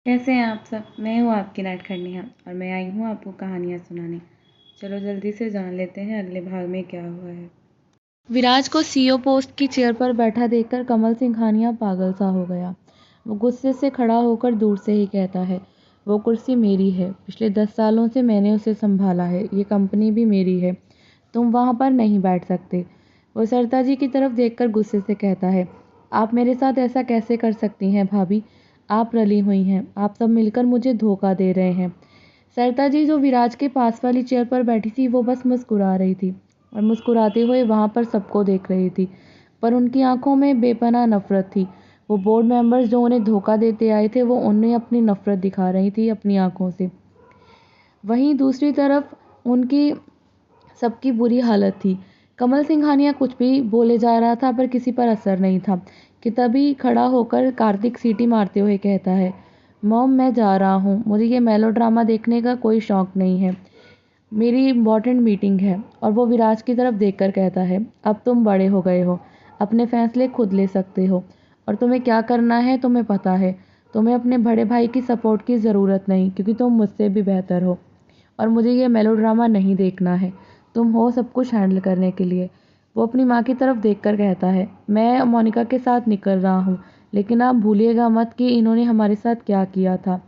कैसे हैं आप सब। मैं हूँ आपकी नटखंडिया और मैं आई हूँ आपको कहानियाँ सुनाने। चलो जल्दी से जान लेते हैं अगले भाग में क्या हुआ है। विराज को सीईओ पोस्ट की चेयर पर बैठा देखकर कमल सिंघानिया पागल सा हो गया। वो गुस्से से खड़ा होकर दूर से ही कहता है, वो कुर्सी मेरी है, पिछले 10 सालों से मैंने उसे संभाला है, ये कंपनी भी मेरी है, तुम वहाँ पर नहीं बैठ सकते। वो सरिता जी की तरफ देखकर गुस्से से कहता है, आप मेरे साथ ऐसा कैसे कर सकती हैं भाभी, आप रली हुई हैं, आप सब मिलकर मुझे धोखा दे रहे हैं। सरिता जी जो विराज के पास वाली चेयर पर बैठी थी वो बस मुस्कुरा रही थी और मुस्कुराते हुए वहाँ पर सबको देख रही थी, पर उनकी आंखों में बेपनाह नफरत थी। वो बोर्ड मेंबर्स जो उन्हें धोखा देते आए थे वो उन्हें अपनी नफरत दिखा रही थी अपनी आंखों से। वहीं दूसरी तरफ उनकी सबकी बुरी हालत थी। कमल सिंघानिया कुछ भी बोले जा रहा था पर किसी पर असर नहीं था कि तभी खड़ा होकर कार्तिक सीटी मारते हुए कहता है, मॉम मैं जा रहा हूँ, मुझे ये मेलोड्रामा देखने का कोई शौक नहीं है, मेरी इम्पोर्टेंट मीटिंग है। और वो विराज की तरफ देखकर कहता है, अब तुम बड़े हो गए हो, अपने फैसले खुद ले सकते हो और तुम्हें क्या करना है तुम्हें पता है। तुम्हें अपने बड़े भाई की सपोर्ट की ज़रूरत नहीं क्योंकि तुम मुझसे भी बेहतर हो और मुझे ये मेलोड्रामा नहीं देखना है। तुम हो सब कुछ हैंडल करने के लिए। वो अपनी माँ की तरफ देखकर कहता है, मैं मोनिका के साथ निकल रहा हूँ, लेकिन आप भूलिएगा मत कि इन्होंने हमारे साथ क्या किया था।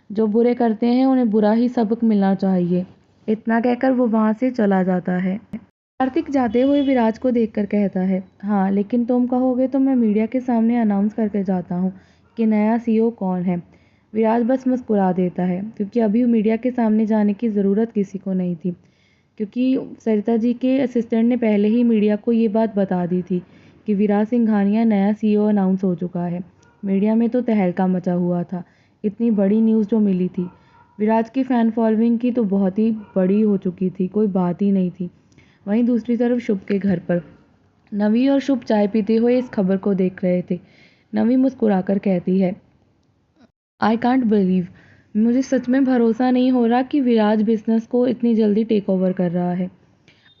जो बुरे करते हैं उन्हें बुरा ही सबक मिलना चाहिए। इतना कहकर वो वहाँ से चला जाता है। कार्तिक जाते हुए विराज को देखकर कहता है, हाँ लेकिन तुम कहोगे तो मैं मीडिया के सामने अनाउंस करके जाता हूँ कि नया सीईओ कौन है। विराज बस मुस्कुरा देता है क्योंकि अभी मीडिया के सामने जाने की ज़रूरत किसी को नहीं थी, क्योंकि सरिता जी के असिस्टेंट ने पहले ही मीडिया को ये बात बता दी थी कि विराज सिंघानिया नया सीईओ अनाउंस हो चुका है। मीडिया में तो तहलका मचा हुआ था, इतनी बड़ी न्यूज़ जो मिली थी। विराज की फ़ैन फॉलोइंग की तो बहुत ही बड़ी हो चुकी थी, कोई बात ही नहीं थी। वहीं दूसरी तरफ शुभ के घर पर नवी और शुभ चाय पीते हुए इस खबर को देख रहे थे। नवी मुस्कुराकर कहती है, आई कांट बिलीव, मुझे सच में भरोसा नहीं हो रहा कि विराज बिजनेस को इतनी जल्दी टेक ओवर कर रहा है।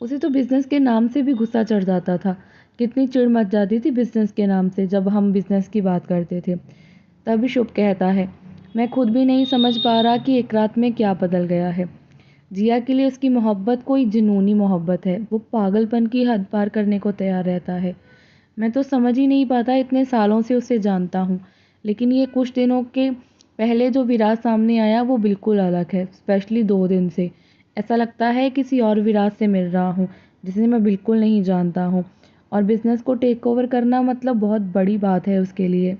उसे तो बिजनेस के नाम से भी गुस्सा चढ़ जाता था। कितनी चिढ़ मच जाती थी बिजनेस के नाम से जब हम बिजनेस की बात करते थे। तभी शुभ कहता है, मैं खुद भी नहीं समझ पा रहा कि एक रात में क्या बदल गया है। जिया के लिए उसकी मोहब्बत कोई जुनूनी मोहब्बत है, वो पागलपन की हद पार करने को तैयार रहता है। मैं तो समझ ही नहीं पाता, इतने सालों से उसे जानता हूँ, लेकिन ये कुछ दिनों के पहले जो विराज सामने आया वो बिल्कुल अलग है। स्पेशली 2 दिन से ऐसा लगता है किसी और विराज से मिल रहा हूँ जिसे मैं बिल्कुल नहीं जानता हूँ। और बिजनेस को टेक ओवर करना मतलब बहुत बड़ी बात है उसके लिए।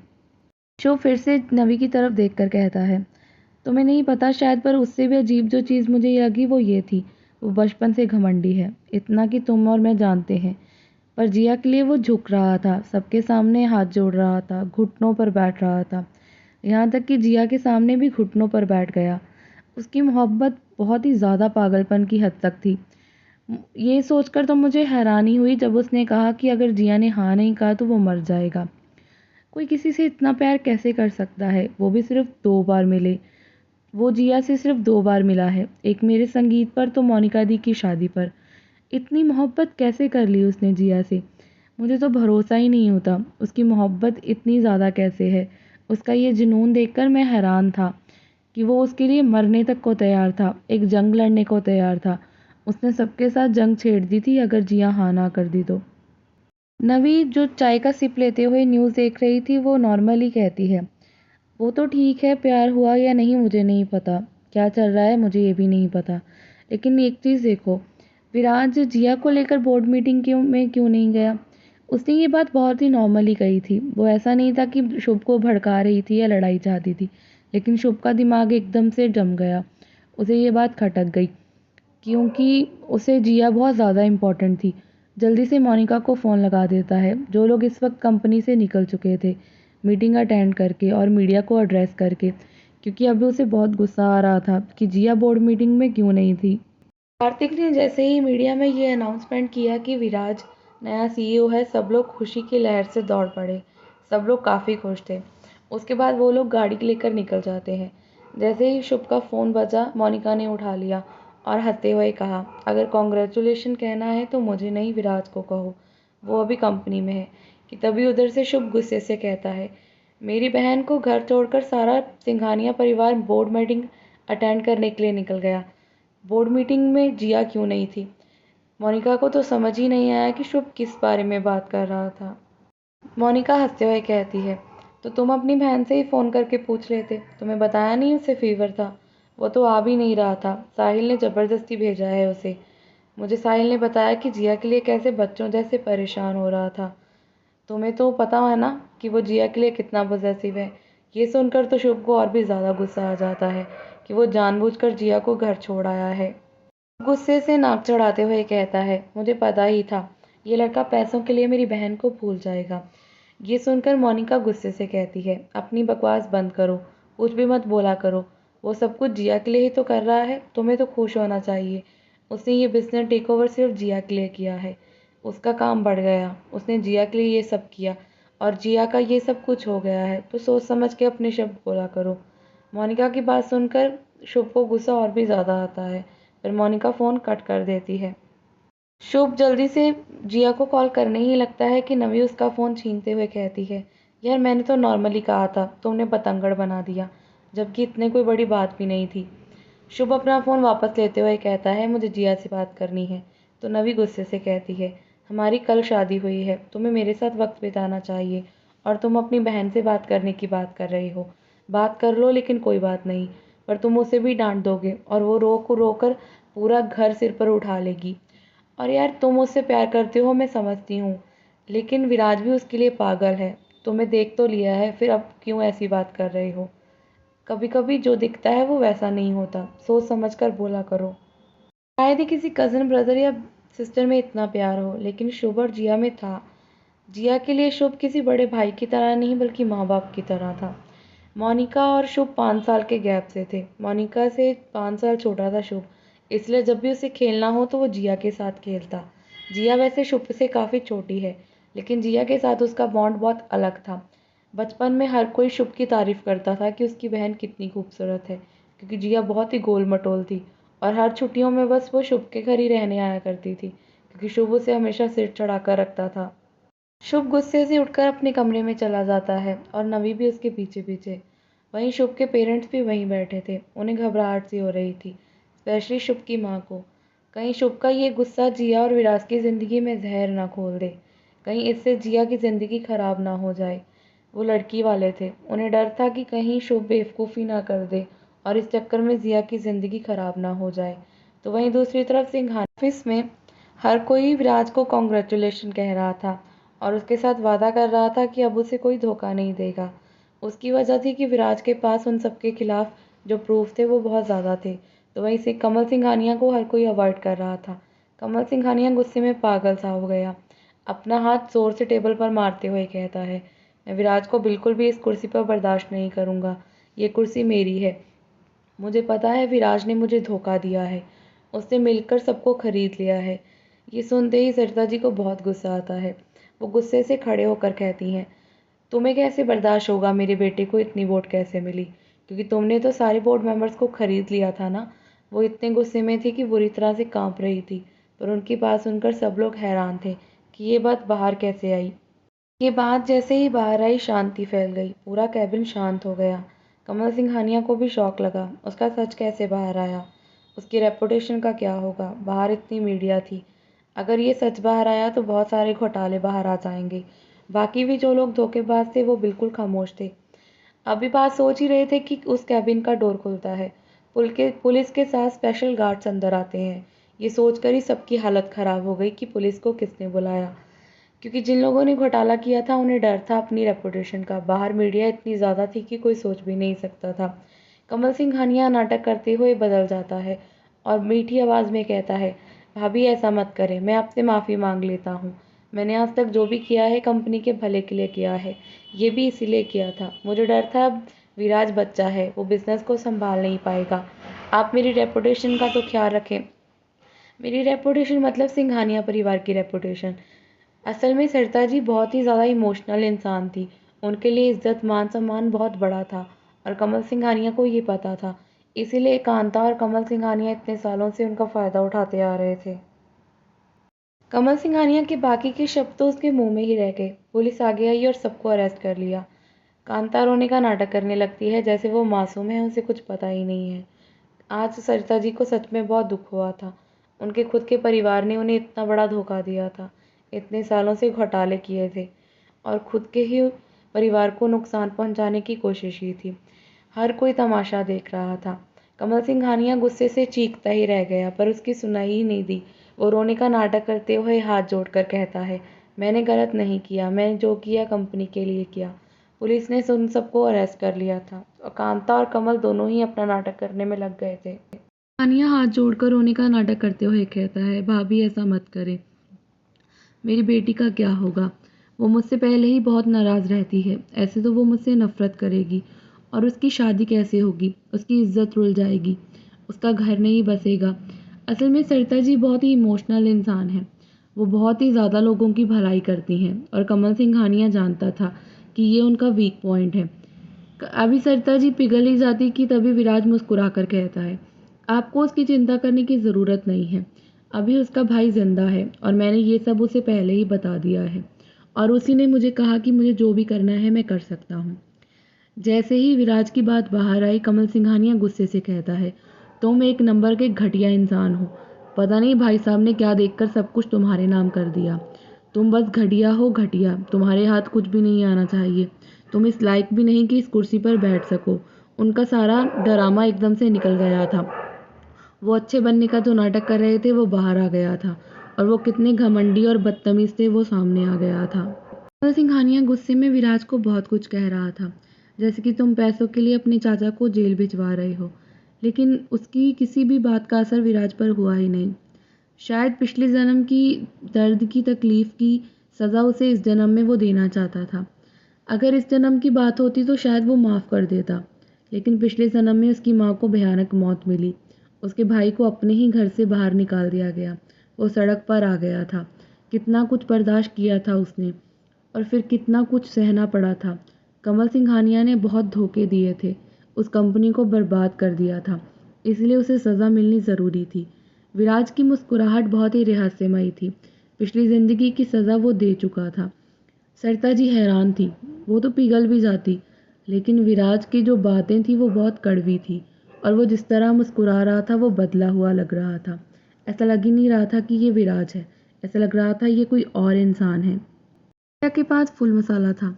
शो फिर से नवी की तरफ देखकर कहता है, तुम्हें नहीं पता शायद, पर उससे भी अजीब जो चीज़ मुझे लगी वो ये थी, वो बचपन से घमंडी है, इतना कि तुम और मैं जानते हैं। पर जिया के लिए वो झुक रहा था, सबके सामने हाथ जोड़ रहा था, घुटनों पर बैठ रहा था, यहाँ तक कि जिया के सामने भी घुटनों पर बैठ गया। उसकी मोहब्बत बहुत ही ज़्यादा पागलपन की हद तक थी। ये सोचकर तो मुझे हैरानी हुई जब उसने कहा कि अगर जिया ने हाँ नहीं कहा तो वो मर जाएगा। कोई किसी से इतना प्यार कैसे कर सकता है, वो भी सिर्फ 2 बार मिले। वो जिया से सिर्फ 2 बार मिला है, एक मेरे संगीत पर तो मोनिका दी की शादी पर। इतनी मोहब्बत कैसे कर ली उसने जिया से, मुझे तो भरोसा ही नहीं होता। उसकी मोहब्बत इतनी ज़्यादा कैसे है। उसका ये जुनून देखकर मैं हैरान था कि वो उसके लिए मरने तक को तैयार था, एक जंग लड़ने को तैयार था। उसने सबके साथ जंग छेड़ दी थी अगर जिया हाँ ना कर दी तो। नवी जो चाय का सिप लेते हुए न्यूज़ देख रही थी वो नॉर्मली कहती है, वो तो ठीक है, प्यार हुआ या नहीं मुझे नहीं पता, क्या चल रहा है मुझे ये भी नहीं पता, लेकिन एक चीज़ देखो, विराज जिया को लेकर बोर्ड मीटिंग क्यों नहीं गया। उसने ये बात बहुत ही नॉर्मली कही थी, वो ऐसा नहीं था कि शुभ को भड़का रही थी या लड़ाई चाहती थी, लेकिन शुभ का दिमाग एकदम से जम गया, उसे ये बात खटक गई क्योंकि उसे जिया बहुत ज़्यादा इम्पोर्टेंट थी। जल्दी से मोनिका को फ़ोन लगा देता है, जो लोग इस वक्त कंपनी से निकल चुके थे मीटिंग अटेंड करके और मीडिया को एड्रेस करके, क्योंकि अभी उसे बहुत गुस्सा आ रहा था कि जिया बोर्ड मीटिंग में क्यों नहीं थी। कार्तिक ने जैसे ही मीडिया में ये अनाउंसमेंट किया कि विराज नया सीईओ है, सब लोग खुशी की लहर से दौड़ पड़े। सब लोग काफ़ी खुश थे। उसके बाद वो लोग गाड़ी लेकर निकल जाते हैं। जैसे ही शुभ का फ़ोन बजा, मोनिका ने उठा लिया और हंसते हुए कहा, अगर कॉन्ग्रेचुलेशन कहना है तो मुझे नहीं विराज को कहो, वो अभी कंपनी में है। कि तभी उधर से शुभ गुस्से से कहता है, मेरी बहन को घर छोड़कर सारा सिंघानिया परिवार बोर्ड मीटिंग अटेंड करने के लिए निकल गया। बोर्ड मीटिंग में जिया क्यों नहीं थी? मोनिका को तो समझ ही नहीं आया कि शुभ किस बारे में बात कर रहा था। मोनिका हंसते हुए कहती है, तो तुम अपनी बहन से ही फ़ोन करके पूछ लेते, तुम्हें बताया नहीं उसे फीवर था? वो तो आ भी नहीं रहा था, साहिल ने ज़बरदस्ती भेजा है उसे। मुझे साहिल ने बताया कि जिया के लिए कैसे बच्चों जैसे परेशान हो रहा था। तुम्हें तो पता है ना कि वो जिया के लिए कितना पॉसेसिव है। ये सुनकर तो शुभ को और भी ज़्यादा गुस्सा आ जाता है कि वो जानबूझकर जिया को घर छोड़ आया है। गुस्से से नाक चढ़ाते हुए कहता है, मुझे पता ही था ये लड़का पैसों के लिए मेरी बहन को भूल जाएगा। ये सुनकर मोनिका गुस्से से कहती है, अपनी बकवास बंद करो, कुछ भी मत बोला करो। वो सब कुछ जिया के लिए ही तो कर रहा है, तुम्हें तो खुश होना चाहिए। उसने ये बिजनेस टेक ओवर सिर्फ जिया के लिए किया है। उसका काम बढ़ गया, उसने जिया के लिए ये सब किया और जिया का ये सब कुछ हो गया है, तो सोच समझ के अपने शब्द बोला करो। मोनिका की बात सुनकर शुभ को गुस्सा और भी ज़्यादा आता है, फिर मोनिका फ़ोन कट कर देती है। शुभ जल्दी से जिया को कॉल करने ही लगता है कि नवी उसका फ़ोन छीनते हुए कहती है, यार मैंने तो नॉर्मली कहा था, तुमने बतंगड़ बना दिया, जबकि इतने कोई बड़ी बात भी नहीं थी। शुभ अपना फ़ोन वापस लेते हुए कहता है, मुझे जिया से बात करनी है। तो नवी गुस्से से कहती है, हमारी कल शादी हुई है, तुम्हें मेरे साथ वक्त बिताना चाहिए और तुम अपनी बहन से बात करने की बात कर रही हो। बात कर लो लेकिन कोई बात नहीं, पर तुम उसे भी डांट दोगे और वो रो को रोकर पूरा घर सिर पर उठा लेगी। और यार तुम उससे प्यार करते हो मैं समझती हूँ, लेकिन विराज भी उसके लिए पागल है। तुम्हें देख तो लिया है, फिर अब क्यों ऐसी बात कर रहे हो? कभी कभी जो दिखता है वो वैसा नहीं होता, सोच समझ कर बोला करो। शायद ही किसी कज़न ब्रदर या सिस्टर में इतना प्यार हो, लेकिन शुभ और जिया में था। जिया के लिए शुभ किसी बड़े भाई की तरह नहीं बल्कि माँ बाप की तरह था। मोनिका और शुभ 5 साल के गैप से थे। मोनिका से 5 साल छोटा था शुभ, इसलिए जब भी उसे खेलना हो तो वो जिया के साथ खेलता। जिया वैसे शुभ से काफ़ी छोटी है, लेकिन जिया के साथ उसका बॉन्ड बहुत अलग था। बचपन में हर कोई शुभ की तारीफ़ करता था कि उसकी बहन कितनी खूबसूरत है, क्योंकि जिया बहुत ही गोल मटोल थी और हर छुट्टियों में बस वो शुभ के घर ही रहने आया करती थी, क्योंकि शुभ उसे हमेशा सिर चढ़ा कर रखता था। शुभ गुस्से से उठकर अपने कमरे में चला जाता है और नवी भी उसके पीछे पीछे। वहीं शुभ के पेरेंट्स भी वहीं बैठे थे। उन्हें घबराहट सी हो रही थी, स्पेशली शुभ की माँ को। कहीं शुभ का ये गुस्सा जिया और विराज की ज़िंदगी में जहर ना खोल दे, कहीं इससे जिया की ज़िंदगी खराब ना हो जाए। वो लड़की वाले थे, उन्हें डर था कि कहीं शुभ बेवकूफ़ी ना कर दे और इस चक्कर में जिया की ज़िंदगी खराब ना हो जाए। तो वहीं दूसरी तरफ सिंघानिया ऑफिस में हर कोई विराज को कॉन्ग्रेचुलेशन कह रहा था और उसके साथ वादा कर रहा था कि अब उसे कोई धोखा नहीं देगा। उसकी वजह थी कि विराज के पास उन सबके खिलाफ जो प्रूफ थे वो बहुत ज़्यादा थे। तो वहीं से कमल सिंघानिया को हर कोई अवॉइड कर रहा था। कमल सिंघानिया गुस्से में पागल सा हो गया। अपना हाथ ज़ोर से टेबल पर मारते हुए कहता है, मैं विराज को बिल्कुल भी इस कुर्सी पर बर्दाश्त नहीं करूँगा। ये कुर्सी मेरी है। मुझे पता है विराज ने मुझे धोखा दिया है, उसने मिलकर सबको खरीद लिया है। ये सुनते ही सरिता जी को बहुत गुस्सा आता है। वो गुस्से से खड़े होकर कहती हैं, तुम्हें कैसे बर्दाश्त होगा मेरे बेटे को इतनी वोट कैसे मिली? क्योंकि तुमने तो सारे बोर्ड मेंबर्स को खरीद लिया था ना। वो इतने गुस्से में थी कि बुरी तरह से कांप रही थी, पर उनकी बात सुनकर सब लोग हैरान थे कि ये बात बाहर कैसे आई। ये बात जैसे ही बाहर आई शांति फैल गई, पूरा कैबिन शांत हो गया। कमल सिंघानिया को भी शौक लगा, उसका सच कैसे बाहर आया, उसकी रेपुटेशन का क्या होगा। बाहर इतनी मीडिया थी, अगर ये सच बाहर आया तो बहुत सारे घोटाले बाहर आ जाएंगे। बाकी भी जो लोग धोखेबाज थे वो बिल्कुल खामोश थे। अभी बात सोच ही रहे थे कि उस कैबिन का डोर खुलता है। पुलिस के साथ स्पेशल गार्ड्स अंदर आते हैं। ये सोचकर ही सबकी हालत ख़राब हो गई कि पुलिस को किसने बुलाया, क्योंकि जिन लोगों ने घोटाला किया था उन्हें डर था अपनी रेपुटेशन का। बाहर मीडिया इतनी ज़्यादा थी कि कोई सोच भी नहीं सकता था। कमल सिंघानिया नाटक करते हुए बदल जाता है और मीठी आवाज़ में कहता है, भाभी ऐसा मत करें, मैं आपसे माफ़ी मांग लेता हूँ। मैंने आज तक जो भी किया है कंपनी के भले के लिए किया है, ये भी इसीलिए किया था। मुझे डर था अब विराज बच्चा है, वो बिज़नेस को संभाल नहीं पाएगा। आप मेरी रेपुटेशन का तो ख्याल रखें। मेरी रेपुटेशन मतलब सिंघानिया परिवार की रेपुटेशन। असल में सरिता जी बहुत ही ज़्यादा इमोशनल इंसान थी। उनके लिए इज्जत मान सम्मान बहुत बड़ा था और कमल सिंघानिया को ये पता था। इसीलिए कांता और कमल सिंघानिया इतने सालों से उनका फ़ायदा उठाते आ रहे थे। कमल सिंघानिया के बाकी के शब्द तो उसके मुंह में ही रह गए। पुलिस आगे आई और सबको अरेस्ट कर लिया। कांता रोने का नाटक करने लगती है जैसे वो मासूम है, उसे कुछ पता ही नहीं है। आज सरिता जी को सच में बहुत दुख हुआ था। उनके खुद के परिवार ने उन्हें इतना बड़ा धोखा दिया था। इतने सालों से घोटाले किए थे और खुद के ही परिवार को नुकसान पहुंचाने की कोशिश की थी। हर कोई तमाशा देख रहा था। कमल सिंघानिया गुस्से से चीखता ही रह गया, पर उसकी सुनाई ही नहीं दी। वो रोने का नाटक करते हुए हाथ जोड़कर कहता है, मैंने गलत नहीं किया, मैंने जो किया कंपनी के लिए किया। पुलिस ने उन सबको अरेस्ट कर लिया था और कांता और कमल दोनों ही अपना नाटक करने में लग गए थे। सिंघानिया हाथ जोड़कर रोने का नाटक करते हुए कहता है, भाभी ऐसा मत करें, मेरी बेटी का क्या होगा? वो मुझसे पहले ही बहुत नाराज़ रहती है। ऐसे तो वो मुझसे नफ़रत करेगी और उसकी शादी कैसे होगी? उसकी इज़्ज़त रुल जाएगी, उसका घर नहीं बसेगा। असल में सरिता जी बहुत ही इमोशनल इंसान हैं। वो बहुत ही ज़्यादा लोगों की भलाई करती हैं और कमल सिंघानिया जानता था कि ये उनका वीक पॉइंट है। अभी सरिता जी पिघल ही जाती कि तभी विराज मुस्कुरा कर कहता है, आपको उसकी चिंता करने की ज़रूरत नहीं है। अभी उसका भाई ज़िंदा है और मैंने ये सब उसे पहले ही बता दिया है और उसी ने मुझे कहा कि मुझे जो भी करना है मैं कर सकता हूँ। जैसे ही विराज की बात बाहर आई, कमल सिंघानिया गुस्से से कहता है, तुम एक नंबर के घटिया इंसान हो। पता नहीं भाई साहब ने क्या देखकर सब कुछ तुम्हारे नाम कर दिया। तुम बस घटिया हो, घटिया। तुम्हारे हाथ कुछ भी नहीं आना चाहिए। तुम इस लायक भी नहीं कि इस कुर्सी पर बैठ सको। उनका सारा ड्रामा एकदम से निकल गया था। वो अच्छे बनने का जो नाटक कर रहे थे वो बाहर आ गया था और वो कितने घमंडी और बदतमीज थे वो सामने आ गया था। कमल सिंघानिया गुस्से में विराज को बहुत कुछ कह रहा था, जैसे कि तुम पैसों के लिए अपने चाचा को जेल भिजवा रहे हो। लेकिन उसकी किसी भी बात का असर विराज पर हुआ ही नहीं। शायद पिछले जन्म की दर्द की तकलीफ की सज़ा उसे इस जन्म में वो देना चाहता था। अगर इस जन्म की बात होती तो शायद वो माफ़ कर देता, लेकिन पिछले जन्म में उसकी माँ को भयानक मौत मिली। उसके भाई को अपने ही घर से बाहर निकाल दिया गया। वो सड़क पर आ गया था। कितना कुछ बर्दाश्त किया था उसने और फिर कितना कुछ सहना पड़ा था। कमल सिंघानिया ने बहुत धोखे दिए थे, उस कंपनी को बर्बाद कर दिया था, इसलिए उसे सज़ा मिलनी ज़रूरी थी। विराज की मुस्कुराहट बहुत ही रहस्यमयी थी। पिछली ज़िंदगी की सज़ा वो दे चुका था। सरिता जी हैरान थी, वो तो पिघल भी जाती, लेकिन विराज की जो बातें थी वो बहुत कड़वी थी और वो जिस तरह मुस्कुरा रहा था वो बदला हुआ लग रहा था। ऐसा लग ही नहीं रहा था कि ये विराज है, ऐसा लग रहा था ये कोई और इंसान है। सरिता के पास फुल मसाला था।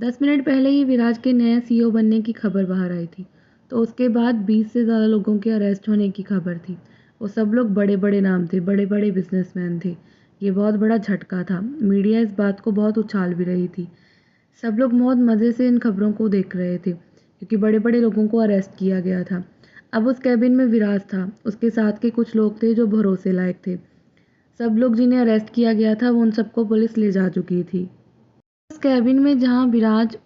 10 मिनट पहले ही विराज के नए सीईओ बनने की खबर बाहर आई थी, तो उसके बाद 20 से ज़्यादा लोगों के अरेस्ट होने की खबर थी। वो सब लोग बड़े बड़े नाम थे, बड़े बड़े बिजनेसमैन थे। ये बहुत बड़ा झटका था। मीडिया इस बात को बहुत उछाल भी रही थी। सब लोग बहुत मज़े से इन खबरों को देख रहे थे क्योंकि बड़े बड़े लोगों को अरेस्ट किया गया था। अब उस कैबिन में विराज था, उसके साथ के कुछ लोग थे जो भरोसे लायक थे। सब लोग जिन्हें अरेस्ट किया गया था वो उन सबको पुलिस ले जा चुकी थी। उस कैबिन में जहाँ विराज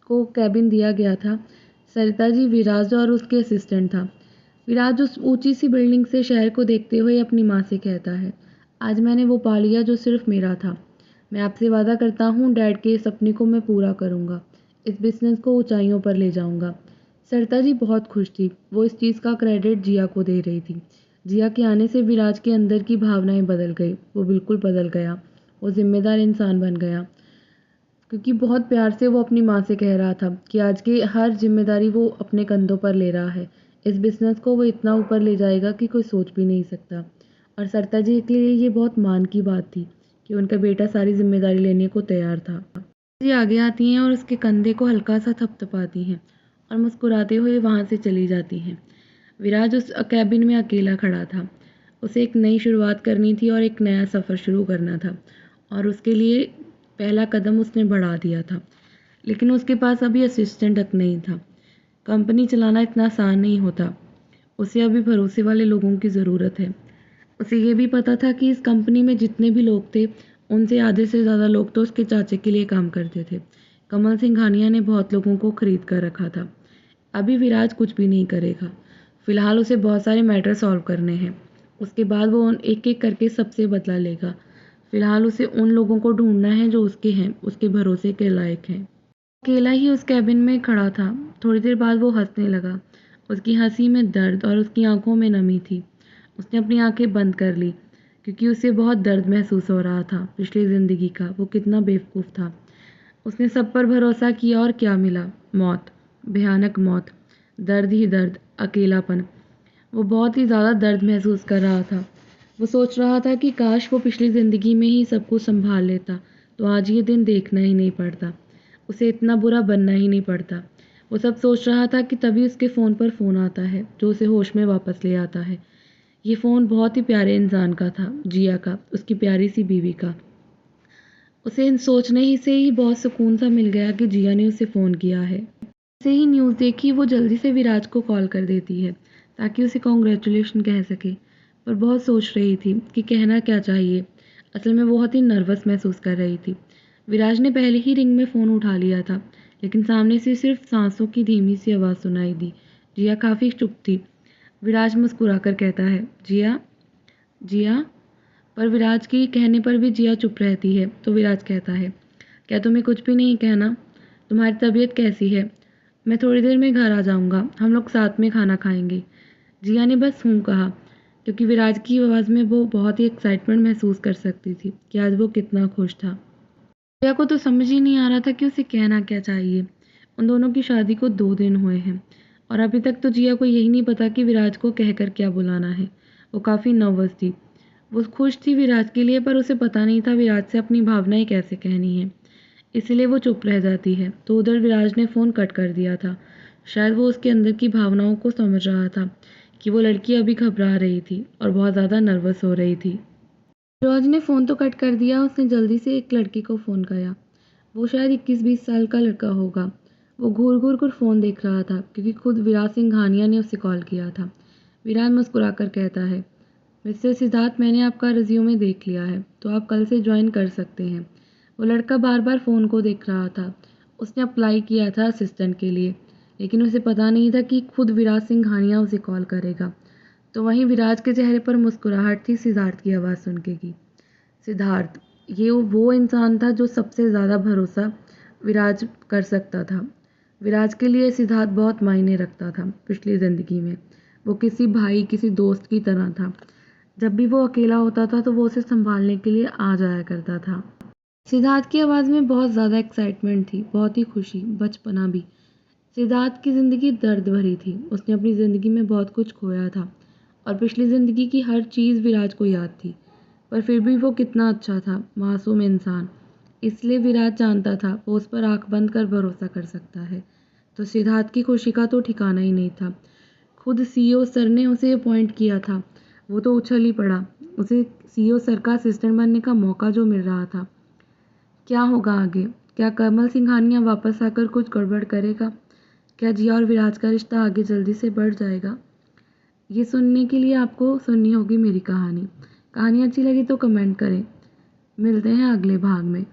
को कैबिन दिया गया था, सरिता जी, विराज और उसके असिस्टेंट था। विराज उस ऊंची सी बिल्डिंग से शहर को देखते हुए अपनी माँ से कहता है, आज मैंने वो पा लिया जो सिर्फ मेरा था। मैं आपसे वादा करता हूँ डैड के सपने को मैं पूरा करूँगा। इस बिजनेस को ऊंचाइयों पर ले जाऊँगा। सरिता जी बहुत खुश थी। वो इस चीज़ का क्रेडिट जिया को दे रही थी। जिया के आने से विराज के अंदर की भावनाएं बदल गई। वो बिल्कुल बदल गया। वो जिम्मेदार इंसान बन गया क्योंकि बहुत प्यार से वो अपनी माँ से कह रहा था कि आज की हर जिम्मेदारी वो अपने कंधों पर ले रहा है। इस बिज़नेस को वो इतना ऊपर ले जाएगा कि कोई सोच भी नहीं सकता। और सरिता जी के लिए ये बहुत मान की बात थी कि उनका बेटा सारी जिम्मेदारी लेने को तैयार था। जी आगे आती हैं और उसके कंधे को हल्का सा थपथपाती हैं और मुस्कुराते हुए वहाँ से चली जाती हैं। विराज उस कैबिन में अकेला खड़ा था। उसे एक नई शुरुआत करनी थी और एक नया सफ़र शुरू करना था और उसके लिए पहला कदम उसने बढ़ा दिया था। लेकिन उसके पास अभी असिस्टेंट तक नहीं था। कंपनी चलाना इतना आसान नहीं होता। उसे अभी भरोसे वाले लोगों की ज़रूरत है। उसे ये भी पता था कि इस कंपनी में जितने भी लोग थे, उनसे आधे से ज़्यादा लोग तो उसके चाचे के लिए काम करते थे। कमल सिंघानिया ने बहुत लोगों को खरीद कर रखा था। अभी विराज कुछ भी नहीं करेगा। फ़िलहाल उसे बहुत सारे मैटर सॉल्व करने हैं। उसके बाद वो एक एक करके सबसे बदला लेगा। फ़िलहाल उसे उन लोगों को ढूंढना है जो उसके हैं, उसके भरोसे के लायक हैं। अकेला ही उस कैबिन में खड़ा था। थोड़ी देर बाद वो हंसने लगा। उसकी हंसी में दर्द और उसकी आंखों में नमी थी। उसने अपनी आंखें बंद कर ली क्योंकि उसे बहुत दर्द महसूस हो रहा था पिछली ज़िंदगी का। वो कितना बेवकूफ़ था। उसने सब पर भरोसा किया और क्या मिला? मौत, भयानक मौत, दर्द ही दर्द, अकेलापन। वो बहुत ही ज़्यादा दर्द महसूस कर रहा था। वो सोच रहा था कि काश वो पिछली ज़िंदगी में ही सब कुछ संभाल लेता, तो आज ये दिन देखना ही नहीं पड़ता। उसे इतना बुरा बनना ही नहीं पड़ता। वो सब सोच रहा था कि तभी उसके फ़ोन पर फ़ोन आता है, जो उसे होश में वापस ले आता है। ये फ़ोन बहुत ही प्यारे इंसान का था, जिया का, उसकी प्यारी सी बीवी का। उसे इन सोचने ही से ही बहुत सुकून सा मिल गया कि जिया ने उसे फ़ोन किया है। जैसे ही न्यूज़ देखी वो जल्दी से विराज को कॉल कर देती है ताकि उसे कॉन्ग्रेचुलेशन कह सके, पर बहुत सोच रही थी कि कहना क्या चाहिए। असल में वो बहुत ही नर्वस महसूस कर रही थी। विराज ने पहले ही रिंग में फ़ोन उठा लिया था, लेकिन सामने से सिर्फ सांसों की धीमी सी आवाज़ सुनाई दी। जिया काफ़ी चुप थी। विराज मुस्कुराकर कहता है, जिया, जिया। पर विराज के कहने पर भी जिया चुप रहती है, तो विराज कहता है, क्या तुम्हें कुछ भी नहीं कहना? तुम्हारी तबीयत कैसी है? मैं थोड़ी देर में घर आ जाऊंगा, हम लोग साथ में खाना खाएंगे। जिया ने बस हूँ कहा, क्योंकि विराज की आवाज़ में वो बहुत ही एक्साइटमेंट महसूस कर सकती थी कि आज वो कितना खुश था। जिया को तो समझ ही नहीं आ रहा था कि उसे कहना क्या चाहिए। उन दोनों की शादी को 2 दिन हुए हैं और अभी तक तो जिया को यही नहीं पता कि विराज को कहकर क्या बुलाना है। वो काफ़ी नर्वस थी। वो खुश थी विराज के लिए, पर उसे पता नहीं था विराज से अपनी भावनाएं कैसे कहनी है। इसलिए वो चुप रह जाती है। तो उधर विराज ने फ़ोन कट कर दिया था। शायद वो उसके अंदर की भावनाओं को समझ रहा था कि वो लड़की अभी घबरा रही थी और बहुत ज़्यादा नर्वस हो रही थी। फिरोज ने फ़ोन तो कट कर दिया। उसने जल्दी से एक लड़के को फ़ोन किया। वो शायद 21-20 साल का लड़का होगा। वो घूर घूर कर फ़ोन देख रहा था क्योंकि खुद विराज सिंघानिया ने उसे कॉल किया था। विराज मुस्कुराकर कहता है, मिस्टर सिद्धार्थ, मैंने आपका रिज्यूमे देख लिया है, तो आप कल से ज्वाइन कर सकते हैं। वो लड़का बार बार फ़ोन को देख रहा था। उसने अप्लाई किया था असिस्टेंट के लिए, लेकिन उसे पता नहीं था कि खुद विराज सिंघानिया उसे कॉल करेगा। तो वहीं विराज के चेहरे पर मुस्कुराहट थी सिद्धार्थ की आवाज़ सुन के की। सिद्धार्थ, ये वो इंसान था जो सबसे ज़्यादा भरोसा विराज कर सकता था। विराज के लिए सिद्धार्थ बहुत मायने रखता था पिछली ज़िंदगी में। वो किसी भाई, किसी दोस्त की तरह था। जब भी वो अकेला होता था तो वो उसे संभालने के लिए आ जाया करता था। सिद्धार्थ की आवाज़ में बहुत ज़्यादा एक्साइटमेंट थी, बहुत ही खुशी, बचपना भी। सिद्धार्थ की ज़िंदगी दर्द भरी थी। उसने अपनी ज़िंदगी में बहुत कुछ खोया था और पिछली ज़िंदगी की हर चीज़ विराज को याद थी। पर फिर भी वो कितना अच्छा था, मासूम इंसान। इसलिए विराज जानता था वो उस पर आंख बंद कर भरोसा कर सकता है। तो सिद्धार्थ की खुशी का तो ठिकाना ही नहीं था। खुद सीईओ सर ने उसे अपॉइंट किया था। वो तो उछल ही पड़ा। उसे सीईओ सर का असिस्टेंट बनने का मौका जो मिल रहा था। क्या होगा आगे? क्या कमल सिंघानिया वापस आकर कुछ गड़बड़ करेगा? क्या जिया और विराज का रिश्ता आगे जल्दी से बढ़ जाएगा? ये सुनने के लिए आपको सुननी होगी मेरी कहानी। कहानी अच्छी लगी तो कमेंट करें। मिलते हैं अगले भाग में।